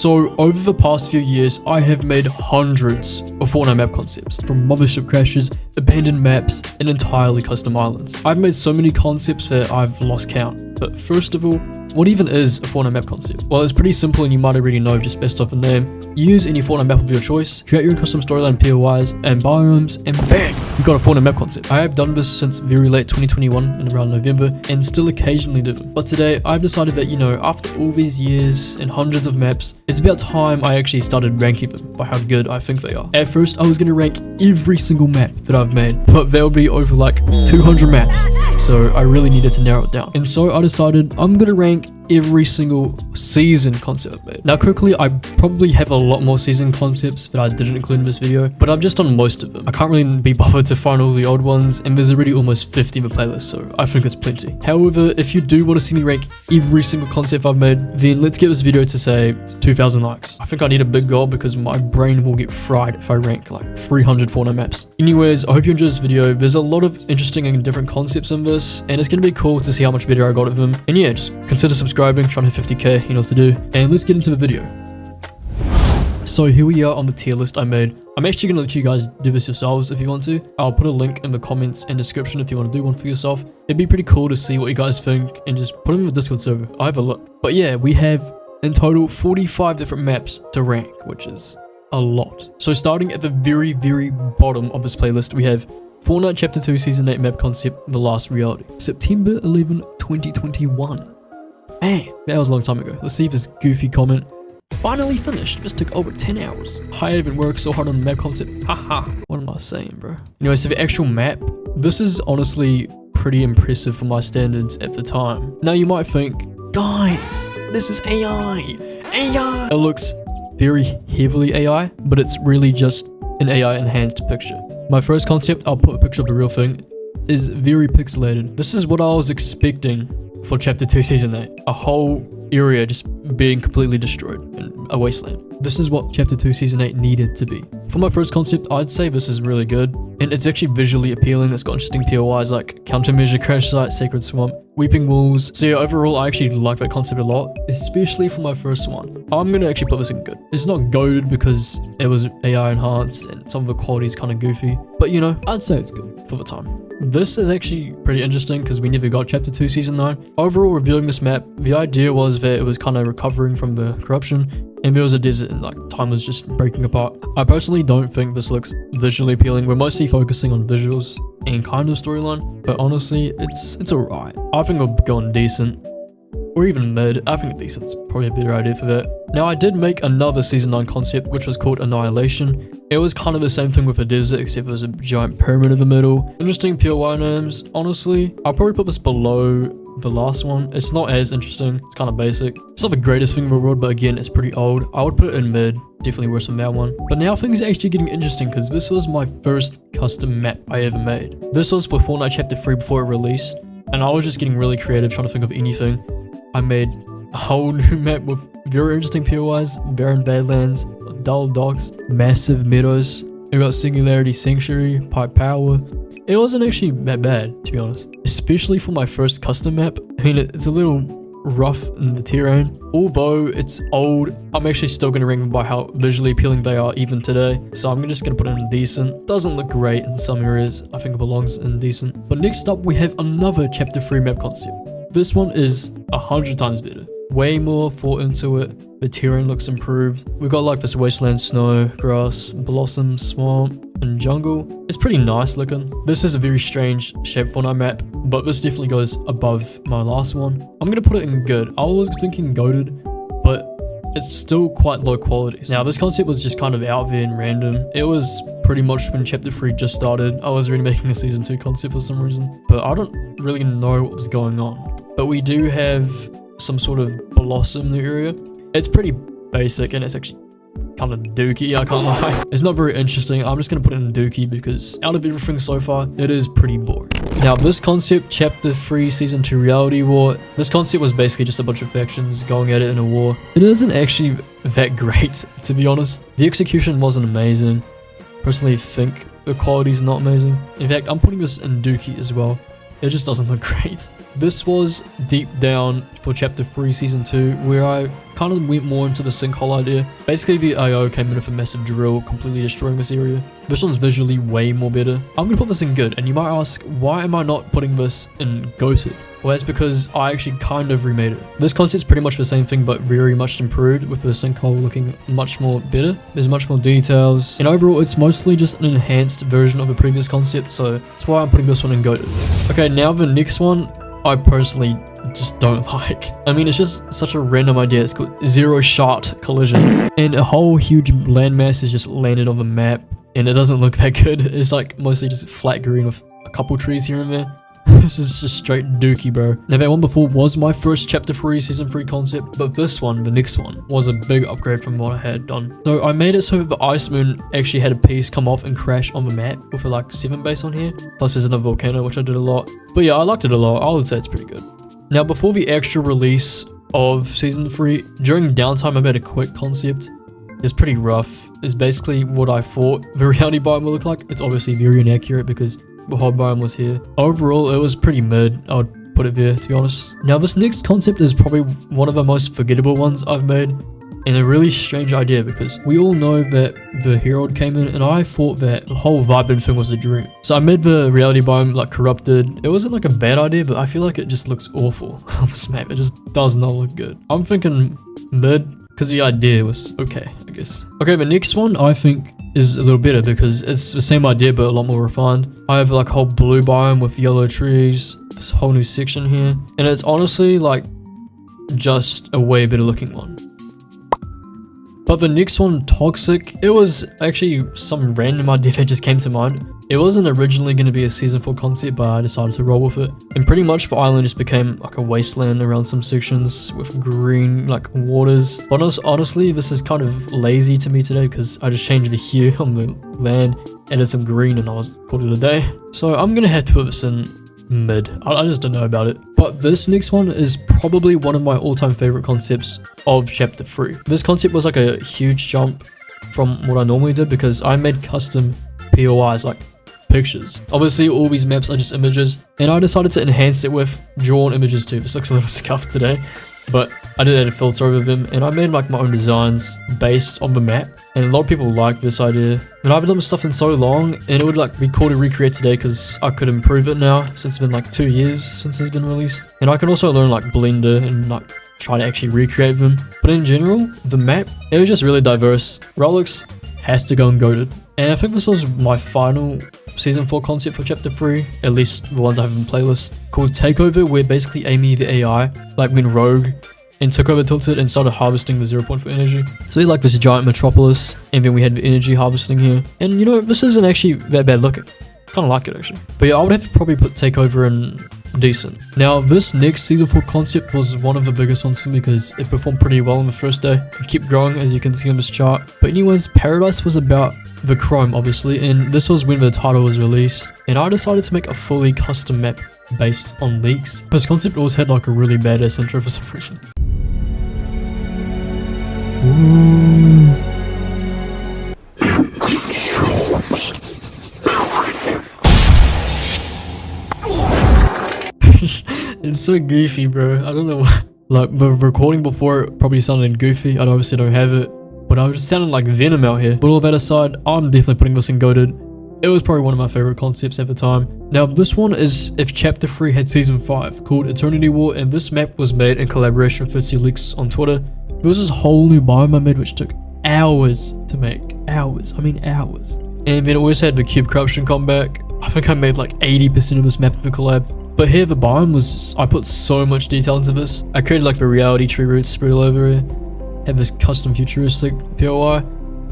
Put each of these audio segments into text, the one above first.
So over the past few years, I have made hundreds of Fortnite map concepts, from mothership crashes, abandoned maps, and entirely custom islands. I've made so many concepts that I've lost count. But first of all, what even is a Fortnite map concept? Well, it's pretty simple and you might already know just based off the name. Use any Fortnite map of your choice, create your own custom storyline POIs and biomes, and bang, you got a Fortnite map concept. I have done this since very late 2021 in around November and still occasionally do them. But today I've decided that, after all these years and hundreds of maps, it's about time I actually started ranking them by how good I think they are. At first, I was going to rank every single map that I've made, but there will be over like 200 maps, so I really needed to narrow it down. And so I decided I'm going to rank every single season concept I've made. Now quickly, I probably have a lot more season concepts that I didn't include in this video, but I've just done most of them. I can't really be bothered to find all the old ones, and there's already almost 50 in the playlist, so I think it's plenty. However, if you do want to see me rank every single concept I've made, then let's get this video to say 2,000 likes. I think I need a big goal because my brain will get fried if I rank like 300 Fortnite maps. Anyways, I hope you enjoyed this video. There's a lot of interesting and different concepts in this, and it's going to be cool to see how much better I got at them. And yeah, just consider subscribing, trying to hit 50k, you know what to do, and let's get into the video. So here we are on the tier list I made. I'm actually going to let you guys do this yourselves if you want to. I'll put a link in the comments and description if you want to do one for yourself. It'd be pretty cool to see what you guys think and just put them in the Discord server. I'll have a look. But yeah, we have in total 45 different maps to rank, which is a lot. So starting at the very bottom of this playlist, we have Fortnite Chapter 2 Season 8 map concept, The Last Reality. September 11, 2021. Man, that was a long time ago. Let's see if this goofy comment finally finished. This took over 10 hours. I haven't worked so hard on the map concept. Haha. What am I saying, bro? Anyway, so the actual map, this is honestly pretty impressive for my standards at the time. Now you might think, guys, this is AI. AI. It looks very heavily AI, but it's really just an AI enhanced picture. My first concept, I'll put a picture of the real thing, is very pixelated. This is what I was expecting for Chapter 2 Season 8. A whole area just being completely destroyed in a wasteland. This is what Chapter 2 Season 8 needed to be. For my first concept, I'd say this is really good, and it's actually visually appealing. It's got interesting POIs like Countermeasure, Crash Site, Sacred Swamp, Weeping Wolves. So yeah, overall, I actually like that concept a lot, especially for my first one. I'm gonna actually put this in good. It's not goated because it was AI enhanced and some of the quality is kind of goofy, but I'd say it's good for the time. This is actually pretty interesting because we never got Chapter 2 Season 9. Overall, reviewing this map, the idea was that it was kind of recovering from the corruption, and there was a desert and like time was just breaking apart. I personally don't think this looks visually appealing. We're mostly focusing on visuals and kind of storyline, but honestly, it's alright. I think it'll go on decent, or even mid. I think decent's probably a better idea for that. Now, I did make another Season 9 concept, which was called Annihilation. It was kind of the same thing with a desert, except there was a giant pyramid in the middle. Interesting POI names. Honestly, I'll probably put this below the last one. It's not as interesting. It's kind of basic. It's not the greatest thing in the world, but again, it's pretty old. I would put it in mid. Definitely worse than that one. But now things are actually getting interesting because this was my first custom map I ever made. This was for Fortnite Chapter 3 before it released, and I was just getting really creative trying to think of anything. I made a whole new map with very interesting POIs, barren badlands, dull docks, massive meadows. We got Singularity Sanctuary, Pipe Power. It wasn't actually that bad, to be honest. Especially for my first custom map. I mean, it's a little rough in the terrain. Although it's old, I'm actually still going to rank them by how visually appealing they are even today. So I'm just going to put it in decent. Doesn't look great in some areas. I think it belongs in decent. But next up, we have another Chapter 3 map concept. This one is 100 times better. Way more thought into it. The terrain looks improved. We got like this wasteland, snow, grass, blossom, swamp, and jungle. It's pretty nice looking. This is a very strange shape for my map, but this definitely goes above my last one. I'm gonna put it in good. I was thinking goated, but it's still quite low quality. Now, this concept was just kind of out there and random. It was pretty much when Chapter 3 just started. I was really making a Season 2 concept for some reason, but I don't really know what was going on. But we do have some sort of blossom in the area. It's pretty basic and it's actually kind of dookie, I can't lie. It's not very interesting. I'm just going to put it in dookie because out of everything so far, it is pretty boring. Now, this concept, Chapter 3 Season 2 Reality War, this concept was basically just a bunch of factions going at it in a war. It isn't actually that great, to be honest. The execution wasn't amazing. Personally, think the quality's not amazing. In fact, I'm putting this in dookie as well. It just doesn't look great. This was deep down for Chapter 3 Season 2, where I kind of went more into the sinkhole idea. Basically, the IO came in with a massive drill, completely destroying this area. This one's visually way more better. I'm gonna put this in good, and you might ask, why am I not putting this in goated? Well, that's because I actually kind of remade it. This concept's pretty much the same thing, but very much improved, with the sinkhole looking much more better. There's much more details, and overall, it's mostly just an enhanced version of the previous concept, so that's why I'm putting this one in goated. Okay, now the next one, I personally just don't like. I mean, it's just such a random idea. It's called zero shot collision, and a whole huge landmass is just landed on the map, and it doesn't look that good. It's like mostly just flat green with a couple trees here and there. This is just straight dookie, bro. Now, that one before was my first Chapter 3 Season 3 concept, but this one, the next one, was a big upgrade from what I had done. So I made it so that the ice moon actually had a piece come off and crash on the map with a like 7 base on here. Plus there's another volcano, which I did a lot. But yeah, I liked it a lot. I would say it's pretty good. Now, before the actual release of Season 3, during downtime I made a quick concept. It's pretty rough. It's basically what I thought the reality biome would look like. It's obviously very inaccurate because the whole biome was here. Overall, it was pretty mid. I would put it there, to be honest. Now, this next concept is probably one of the most forgettable ones I've made, and a really strange idea because we all know that the Herald came in, and I thought that the whole vibing thing was a dream. So I made the reality biome like corrupted. It wasn't like a bad idea, but I feel like it just looks awful on this map. It just does not look good. I'm thinking mid, because the idea was okay, I guess. Okay, the next one I think is a little better because it's the same idea but a lot more refined. I have like a whole blue biome with yellow trees, this whole new section here, and it's honestly like just a way better looking one. But the next one, Toxic, it was actually some random idea that just came to mind. It wasn't originally going to be a Season 4 concept, but I decided to roll with it. And pretty much the island just became like a wasteland around some sections with green like waters. But honestly, this is kind of lazy to me today because I just changed the hue on the land, added some green, and I was called it a day. So I'm going to have to put this in mid. I just don't know about it. But this next one is probably one of my all-time favorite concepts of Chapter 3. This concept was like a huge jump from what I normally did because I made custom POIs, like pictures. Obviously, all these maps are just images, and I decided to enhance it with drawn images too. This looks a little scuffed today, but I did add a filter over them, and I made like my own designs based on the map, and a lot of people like this idea. But I've done stuff in so long, and it would like be cool to recreate today because I could improve it now since it's been like 2 years since it's been released, and I can also learn like Blender and like try to actually recreate them. But in general, the map, it was just really diverse. Rolex has to go and goated. And I think this was my final Season 4 concept for Chapter 3, at least the ones I have in playlist, called Takeover, where basically Amy, the AI, like went rogue and took over Tilted and started harvesting the 0.4 energy. So we had like this giant metropolis, and then we had the energy harvesting here. And you know, this isn't actually that bad looking. Kind of like it actually. But yeah, I would have to probably put Takeover in decent. Now, this next Season 4 concept was one of the biggest ones for me because it performed pretty well on the first day. It kept growing, as you can see on this chart. But anyways, Paradise was about the Chrome, obviously, and this was when the title was released, and I decided to make a fully custom map based on leaks. This concept always had like a really badass intro for some reason. It's so goofy, bro. I don't know why. Like, the recording before it probably sounded goofy. I obviously don't have it, but I was just sounding like Venom out here. But all that aside, I'm definitely putting this in goated. It was probably one of my favorite concepts at the time. Now, this one is if Chapter 3 had Season 5, called Eternity War, and this map was made in collaboration with Leaks on Twitter. There was this whole new biome I made which took hours to make. Hours. I mean hours. And then it always had the cube corruption comeback. I think I made like 80% of this map with a collab. But here the biome was, I put so much detail into this. I created like the reality tree roots spread all over it. Had this custom futuristic POI.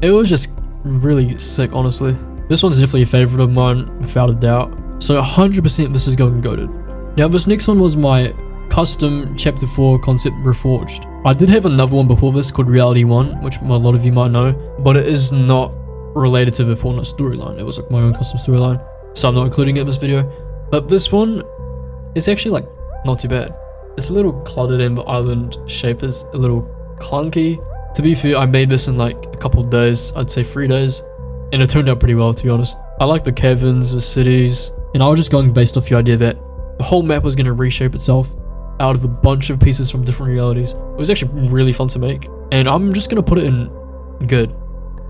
It was just really sick, honestly. This one's definitely a favorite of mine, without a doubt. So 100% this is going goated. Now this next one was my custom Chapter 4 concept reforged. I did have another one before this called Reality 1, which a lot of you might know, but it is not related to the Fortnite storyline. It was like my own custom storyline, so I'm not including it in this video. But this one, it's actually like not too bad. It's a little cluttered and the island shape is a little clunky. To be fair, I made this in like a couple of days, I'd say 3 days, and it turned out pretty well, to be honest. I like the caverns, the cities, and I was just going based off the idea that the whole map was going to reshape itself. out of a bunch of pieces from different realities. It was actually really fun to make, and I'm just gonna put it in good.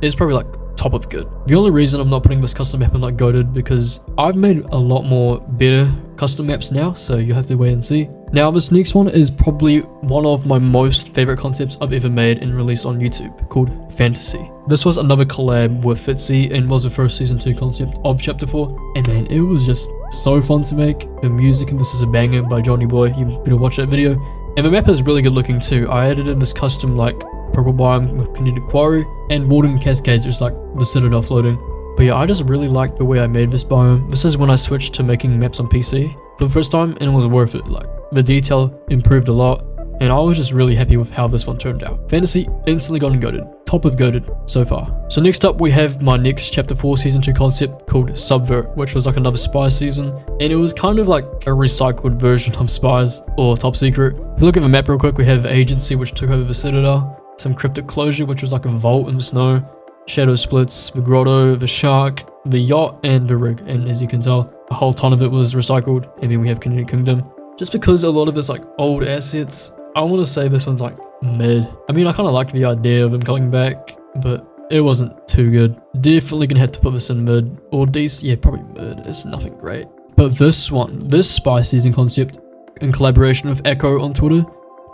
It's probably like top of good. The only reason I'm not putting this custom map in like goated because I've made a lot more better custom maps now, so you have to wait and see. Now this next one is probably one of my most favorite concepts I've ever made and released on YouTube, called Fantasy. This was another collab with Fitzy and was the first season 2 concept of Chapter 4, and man, it was just so fun to make. The music in this is a banger by Johnny Boy, you better watch that video. And the map is really good looking too. I added in this custom like purple biome with kinetic quarry and water cascades, just like the citadel floating. But yeah, I just really like the way I made this biome. This is when I switched to making maps on PC for the first time, and it was worth it. Like the detail improved a lot, and I was just really happy with how this one turned out. Fantasy instantly got goated, top of goated so far. So next up we have my next Chapter 4 Season 2 concept called Subvert, which was like another spy season, and it was kind of like a recycled version of Spies or Top Secret. If you look at the map real quick, we have Agency, which took over the Citadel, some Cryptic Closure, which was like a vault in the snow, Shadow Splits, the Grotto, the Shark, the Yacht, and the Rig, and as you can tell, a whole ton of it was recycled. And then we have Kinetic Kingdom. Just because a lot of it's like old assets, I want to say this one's like mid. I mean, I kind of like the idea of him coming back, but it wasn't too good. Definitely gonna have to put this in mid, or decent, yeah, probably mid. It's nothing great. But this one, this spy season concept, in collaboration with Echo on Twitter,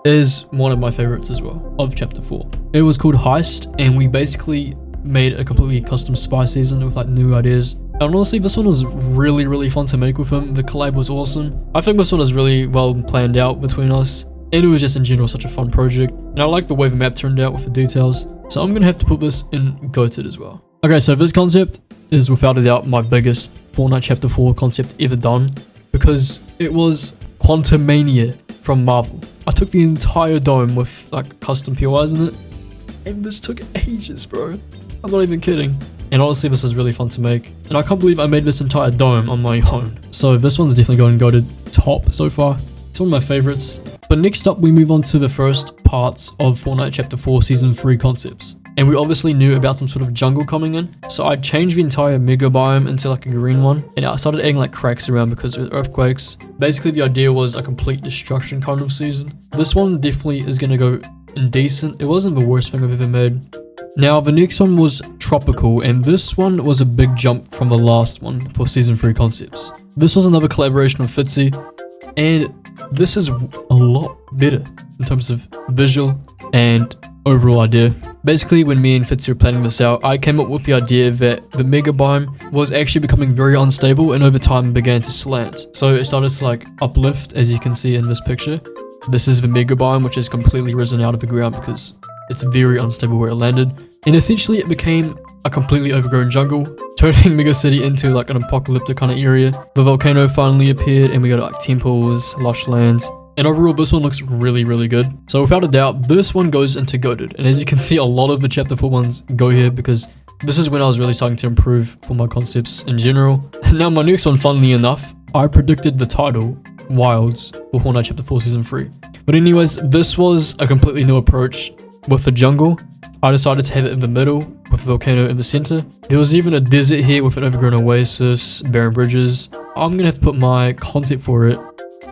is one of my favorites as well, of Chapter 4. It was called Heist, and we basically made a completely custom spy season with like new ideas. And honestly, this one was really fun to make with him. The collab was awesome. I think this one was really well planned out between us, and it was just in general such a fun project. And I like the way the map turned out with the details, so I'm gonna have to put this in goated as well. Okay, so this concept is without a doubt my biggest Fortnite Chapter 4 concept ever done, because it was Quantumania from Marvel. I took the entire dome with like custom POIs in it, and this took ages, bro. I'm not even kidding. And honestly, this is really fun to make, and I can't believe I made this entire dome on my own. So this one's definitely going goated top so far. It's one of my favorites. But next up, we move on to the first parts of Fortnite Chapter 4 Season 3 concepts. And we obviously knew about some sort of jungle coming in, so I changed the entire mega biome into like a green one, and I started adding like cracks around because of earthquakes. Basically, the idea was a complete destruction kind of season. This one definitely is gonna go indecent. It wasn't the worst thing I've ever made. Now, the next one was Tropical, and this one was a big jump from the last one for Season 3 concepts. This was another collaboration with Fitzy, and this is a lot better in terms of visual and overall idea. Basically, when me and Fitzy were planning this out, I came up with the idea that the mega biome was actually becoming very unstable, and over time began to slant. So it started to like uplift, as you can see in this picture. This is the mega biome, which has completely risen out of the ground because it's very unstable where it landed. And essentially it became a completely overgrown jungle, turning Mega City into like an apocalyptic kind of area. The volcano finally appeared, and we got like temples, lush lands. And overall, this one looks really good. So without a doubt, this one goes into goated. And as you can see, a lot of the Chapter 4 ones go here because this is when I was really starting to improve for my concepts in general. And now my next one, funnily enough, I predicted the title, Wilds, for Fortnite Chapter 4 Season 3. But anyways, this was a completely new approach with the jungle. I decided to have it in the middle with a volcano in the center. There was even a desert here with an overgrown oasis, barren bridges. I'm gonna have to put my concept for it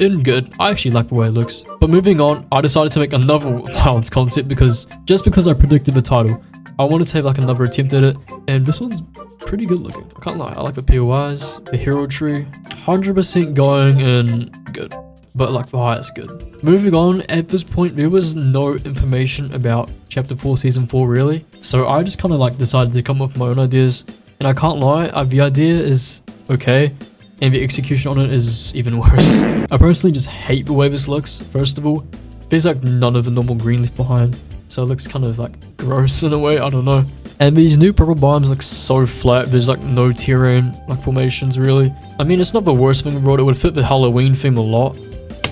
in good. I actually like the way it looks. But moving on, I decided to make another Wilds concept because I predicted the title, I wanted to have like another attempt at it, and this one's pretty good looking. I can't lie, I like the POIs, the hero tree, 100% going in good, but like the highest good. Moving on, at this point there was no information about Chapter 4 Season 4 really, so I just kind of like decided to come up with my own ideas, and I can't lie, the idea is okay, and the execution on it is even worse. I personally just hate the way this looks. First of all, there's like none of the normal green left behind, so it looks kind of like gross in a way, I don't know. And these new purple biomes look so flat, there's like no terrain, like formations really. I mean, it's not the worst thing in the world, it would fit the Halloween theme a lot,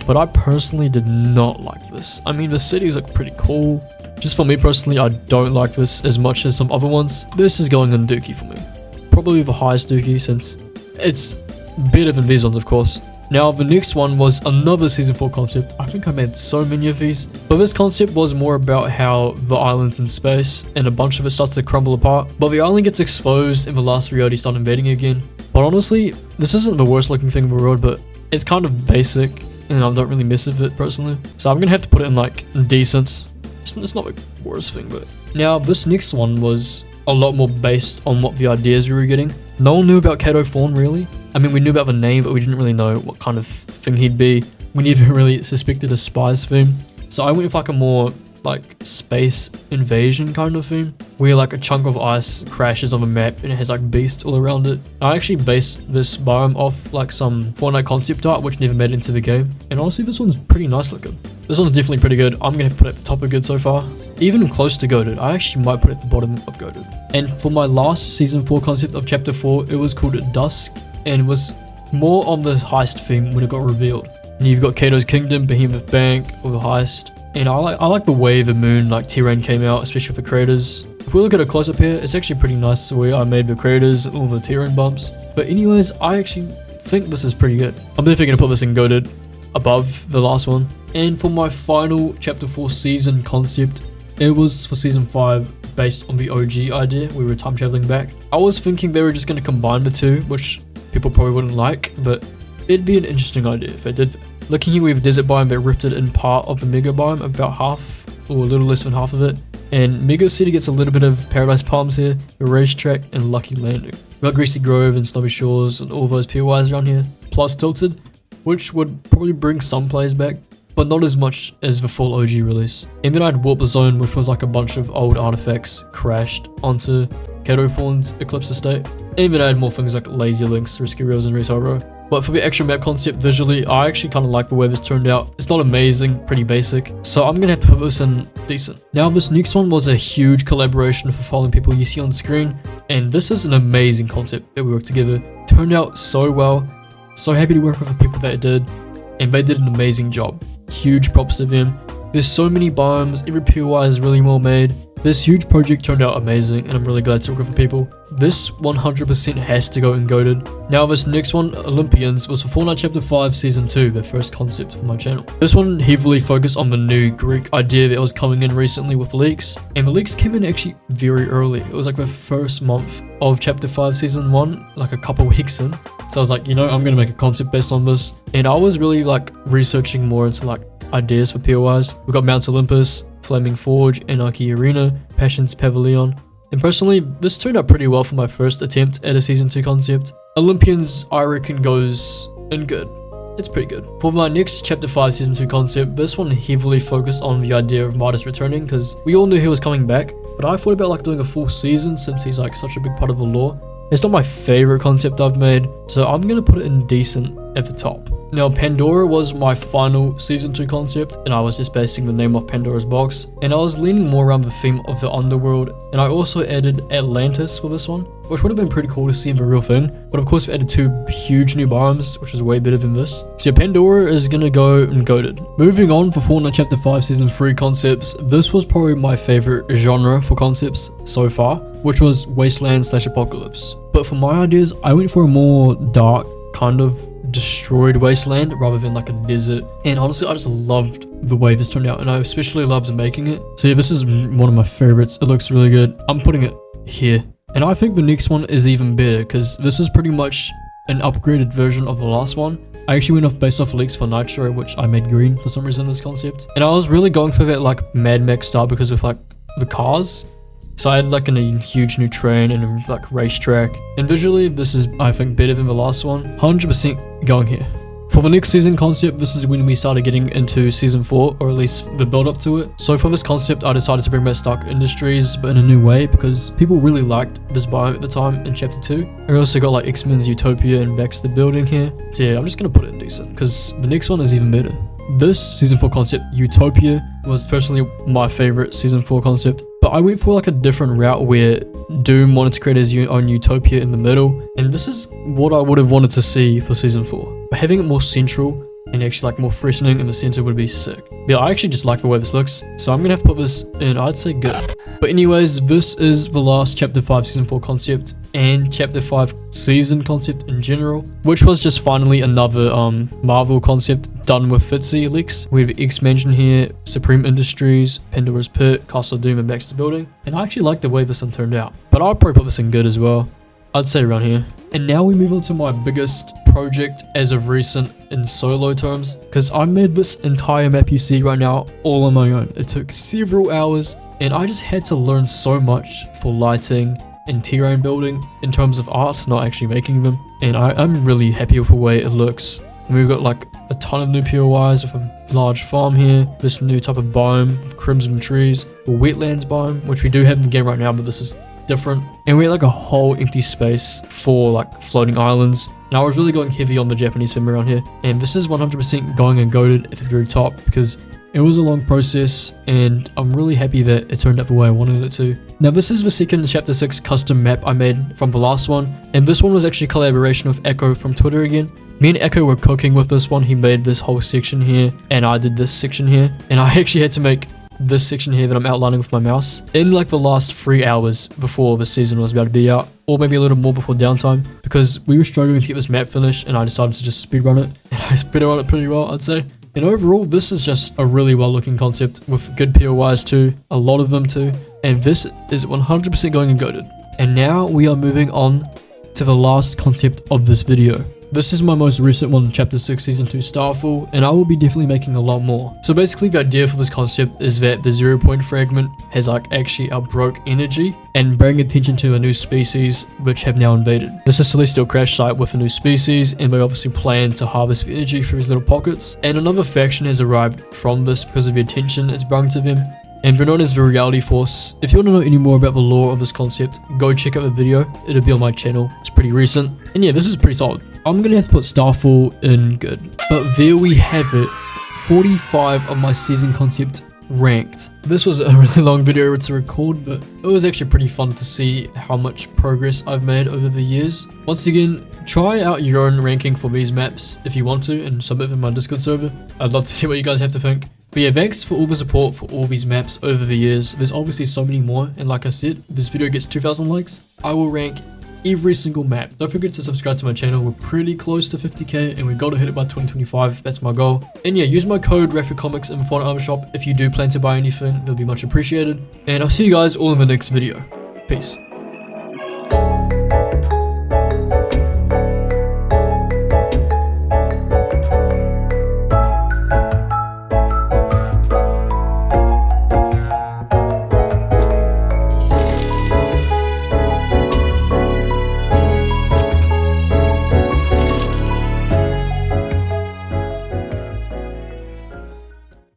but I personally did not like this. I mean, the cities look pretty cool. Just for me personally, I don't like this as much as some other ones. This is going on Dookie for me. Probably the highest Dookie since it's better than these ones, of course. Now, the next one was another Season 4 concept. I think I made so many of these. But this concept was more about how the island's in space and a bunch of it starts to crumble apart. But the island gets exposed and the last reality starts invading again. But honestly, this isn't the worst looking thing in the world, but it's kind of basic. and I don't really mess with it personally. So I'm gonna have to put it in like decent. It's not the worst thing, but now this next one was a lot more based on what the ideas we were getting. No one knew about Kato Fawn really. I mean, we knew about the name, but we didn't really know what kind of thing he'd be. We never really suspected a spy's theme. So I went with like a more like space invasion kind of theme, where like a chunk of ice crashes on the map and it has like beasts all around it. I actually based this biome off like some Fortnite concept art which never made it into the game, and honestly this one's pretty nice looking. This one's definitely pretty good. I'm gonna have to put it at the top of good so far. Even close to goated. I actually might put it at the bottom of goated. And for my last season 4 concept of chapter 4, it was called Dusk, and it was more on the heist theme when it got revealed. And you've got Kato's Kingdom, Behemoth Bank, or the heist. And I like the way the moon like terrain came out, especially for craters. If we look at a close up here, it's actually pretty nice the way I made the craters and all the terrain bumps. But anyways, I actually think this is pretty good. I'm definitely gonna put this in goated above the last one. And for my final chapter 4 season concept, it was for season 5 based on the OG idea. We were time traveling back. I was thinking they were just gonna combine the two, which people probably wouldn't like, but it'd be an interesting idea if they did. Looking here, we have a desert biome that rifted in part of the mega biome, about half or a little less than half of it. And Mega City gets a little bit of Paradise Palms here, a racetrack, and Lucky Landing. We got Greasy Grove and Snowy Shores and all those POIs around here, plus Tilted, which would probably bring some players back, but not as much as the full OG release. And then I had Warp Zone, which was like a bunch of old artifacts crashed onto Kato Fawn's Eclipse Estate. And then I had more things like Lazy Links, Risky Rails, and Resale Row. But for the extra map concept visually, I actually kind of like the way this turned out. It's not amazing, pretty basic, so I'm gonna have to put this in decent. Now this next one was a huge collaboration for following people you see on screen, and this is an amazing concept that we worked together. Turned out so well, so happy to work with the people that it did, and they did an amazing job. Huge props to them. There's so many biomes, every POI is really well made. This huge project turned out amazing, and I'm really glad to work with people. This 100% has to go in goated. Now this next one, Olympians, was for Fortnite Chapter 5 Season 2, the first concept for my channel. This one heavily focused on the new Greek idea that was coming in recently with leaks, and the leaks came in actually very early. It was like the first month of Chapter 5 Season 1, like a couple weeks in. So I was like, you know, I'm gonna make a concept based on this, and I was really like researching more into like ideas for POIs. We got Mount Olympus, Flaming Forge, Anarchy Arena, Passions Pavilion. And personally, this turned out pretty well for my first attempt at a Season 2 concept. Olympians, I reckon, goes in good. It's pretty good. For my next Chapter 5 Season 2 concept, this one heavily focused on the idea of Midas returning, because we all knew he was coming back, but I thought about like doing a full season since he's like such a big part of the lore. It's not my favorite concept I've made, so I'm gonna put it in decent at the top. Now Pandora was my final Season 2 concept, and I was just basing the name off Pandora's box, and I was leaning more around the theme of the underworld, and I also added Atlantis for this one, which would have been pretty cool to see in the real thing, but of course we added 2 huge new biomes, which is way better than this. So yeah, Pandora is gonna go and goated. Moving on for Fortnite Chapter 5 Season 3 concepts, this was probably my favorite genre for concepts so far, which was Wasteland/Apocalypse. But for my ideas, I went for a more dark, kind of destroyed wasteland rather than like a desert, and honestly I just loved the way this turned out, and I especially loved making it. So yeah, this is one of my favorites. It looks really good. I'm putting it here, and I think the next one is even better because this is pretty much an upgraded version of the last one. I actually went off based off leaks for Nitro, which I made green for some reason in this concept, and I was really going for that like Mad Max style because of like the cars. So I had like a huge new train and a like racetrack, and visually this is I think better than the last one. 100% going here. For the next season concept, this is when we started getting into Season 4, or at least the build up to it. So for this concept, I decided to bring back Stark Industries, but in a new way, because people really liked this biome at the time in Chapter 2. I also got like X-Men's Utopia and Baxter Building here. So yeah, I'm just gonna put it in decent, because the next one is even better. This Season 4 concept, Utopia, was personally my favorite Season 4 concept, but I went for like a different route where Doom wanted to create his own Utopia in the middle, and this is what I would have wanted to see for Season 4. But having it more central and actually like more threatening in the center would be sick. But yeah, I actually just like the way this looks, so I'm gonna have to put this in, I'd say good. But anyways, this is the last Chapter 5 Season 4 concept, and Chapter 5 season concept in general, which was just finally another Marvel concept done with Fitzy leaks. We have X-Mansion here, Supreme Industries, Pandora's Pit, Castle Doom, and Baxter Building, and I actually like the way this one turned out, but I'll probably put this in good as well. I'd say around here. And now we move on to my biggest project as of recent in solo terms, because I made this entire map you see right now all on my own. It took several hours, and I just had to learn so much for lighting and terrain building in terms of art, not actually making them. And I'm really happy with the way it looks. And we've got like a ton of new POIs with a large farm here, this new type of biome with crimson trees, a wetlands biome, which we do have in the game right now, but this is different. And we had like a whole empty space for like floating islands. And I was really going heavy on the Japanese theme around here. And this is 100% going and goated at the very top, because it was a long process, and I'm really happy that it turned out the way I wanted it to. Now this is the second Chapter 6 custom map I made from the last one, and this one was actually a collaboration with Echo from Twitter again. Me and Echo were cooking with this one. He made this whole section here, and I did this section here, and I actually had to make this section here that I'm outlining with my mouse in like the last 3 hours before the season was about to be out, or maybe a little more before downtime, because we were struggling to get this map finished, and I decided to just speedrun it, and I speedrun it pretty well, I'd say. And overall, this is just a really well looking concept with good POIs too, a lot of them too, and this is 100% going and goated. And now we are moving on to the last concept of this video. This is my most recent one, Chapter 6 Season 2 Starfall, and I will be definitely making a lot more. So basically the idea for this concept is that the 0 point fragment has like actually outbroke energy and bring attention to a new species which have now invaded. This is Celestial Crash site with a new species, and we obviously plan to harvest the energy through these little pockets. And another faction has arrived from this because of the attention it's brought to them, and they're known as the Reality Force. If you want to know any more about the lore of this concept, go check out the video. It'll be on my channel. It's pretty recent. And yeah, this is pretty solid. I'm gonna have to put Starfall in good. But there we have it. 45 of my season concept ranked. This was a really long video to record, but it was actually pretty fun to see how much progress I've made over the years. Once again, try out your own ranking for these maps if you want to, and submit them in my Discord server. I'd love to see what you guys have to think. But yeah, thanks for all the support for all these maps over the years. There's obviously so many more, and like I said, if this video gets 2,000 likes, I will rank every single map. Don't forget to subscribe to my channel. We're pretty close to 50k, and we've got to hit it by 2025. That's my goal. And yeah, use my code RAFFYCOMICS in the Fortnite Item Shop if you do plan to buy anything. That'll be much appreciated. And I'll see you guys all in the next video. Peace.